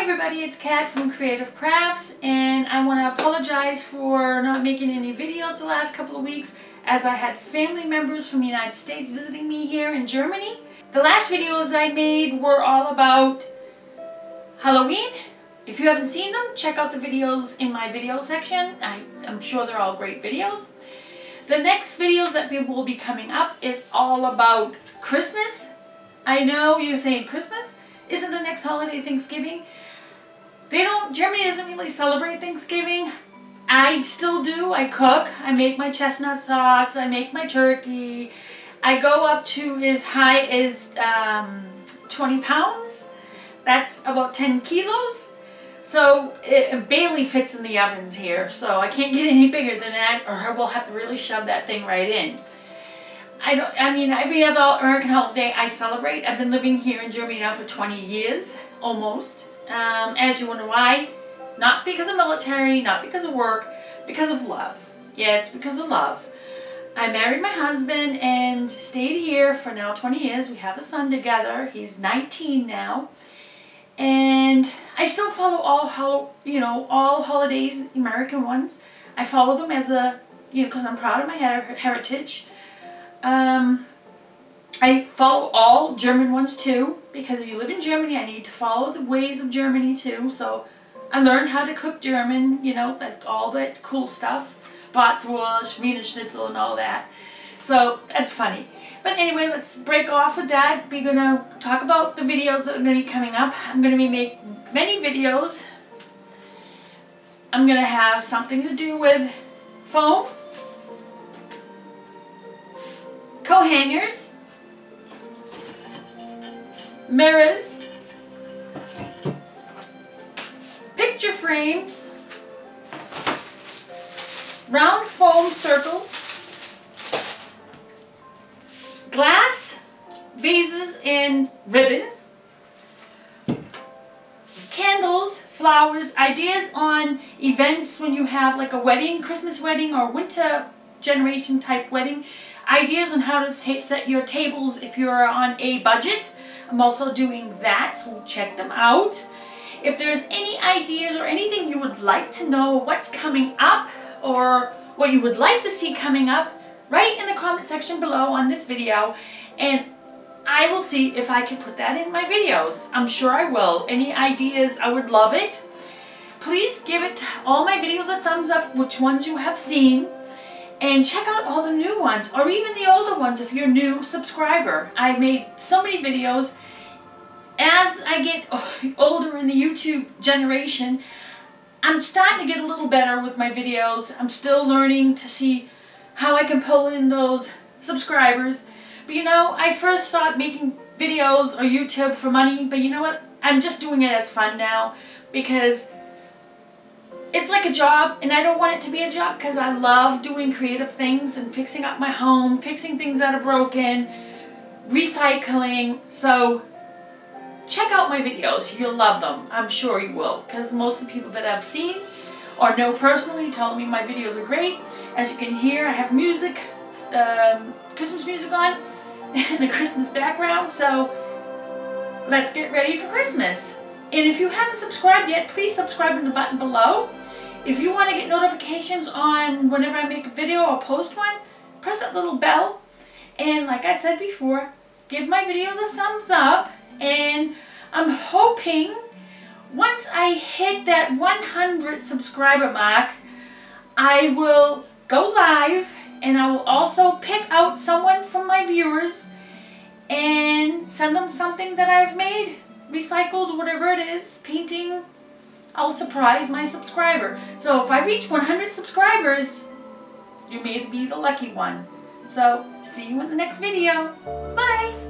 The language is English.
everybody, it's Kat from Creative Crafts, and I want to apologize for not making any videos the last couple of weeks as I had family members from the United States visiting me here in Germany. The last videos I made were all about Halloween. If you haven't seen them, check out the videos in my video section. I'm sure they're all great videos. The next videos that will be coming up is all about Christmas. I know you're saying Christmas? Isn't the next holiday Thanksgiving? Germany doesn't really celebrate Thanksgiving. I still do. I cook. I make my chestnut sauce. I make my turkey. I go up to as high as 20 pounds. That's about 10 kilos. So it barely fits in the ovens here. So I can't get any bigger than that, or we'll have to really shove that thing right in. I mean, every other American holiday I celebrate. I've been living here in Germany now for 20 years, almost. As you wonder why, not because of military, not because of work, because of love. Yes, because of love. I married my husband and stayed here for now 20 years. We have a son together. He's 19 now. And I still follow all holidays, American ones. I follow them as a, because I'm proud of my heritage. I follow all German ones too, because if you live in Germany, I need to follow the ways of Germany too. So I learned how to cook German, all that cool stuff. Bratwurst, Wiener Schnitzel and all that. So that's funny. But anyway, let's break off with that. We're going to talk about the videos that are going to be coming up. I'm going to be making many videos. I'm going to have something to do with foam, co-hangers, mirrors, picture frames, round foam circles, glass, vases and ribbon, candles, flowers, ideas on events when you have like a wedding, Christmas wedding or winter generation type wedding, ideas on how to set your tables if you're on a budget. I'm also doing that, so check them out. If there's any ideas or anything you would like to know what's coming up or what you would like to see coming up, write in the comment section below on this video and I will see if I can put that in my videos. I'm sure I will. Any ideas, I would love it. Please give all my videos a thumbs up, which ones you have seen. And check out all the new ones, or even the older ones if you're a new subscriber. I made so many videos. As I get older in the YouTube generation, I'm starting to get a little better with my videos. I'm still learning to see how I can pull in those subscribers. But I first started making videos or YouTube for money, but you know what? I'm just doing it as fun now because it's like a job, and I don't want it to be a job because I love doing creative things and fixing up my home, fixing things that are broken, recycling. So check out my videos. You'll love them. I'm sure you will, because most of the people that I've seen or know personally tell me my videos are great. As you can hear, I have music, Christmas music on and a Christmas background. So let's get ready for Christmas. And if you haven't subscribed yet, please subscribe in the button below. If you want to get notifications on whenever I make a video or post one, press that little bell. And like I said before, give my videos a thumbs up. And I'm hoping once I hit that 100 subscriber mark, I will go live and I will also pick out someone from my viewers and send them something that I've made, recycled, whatever it is, painting. I'll surprise my subscriber. So if I reach 100 subscribers, you may be the lucky one. So see you in the next video. Bye!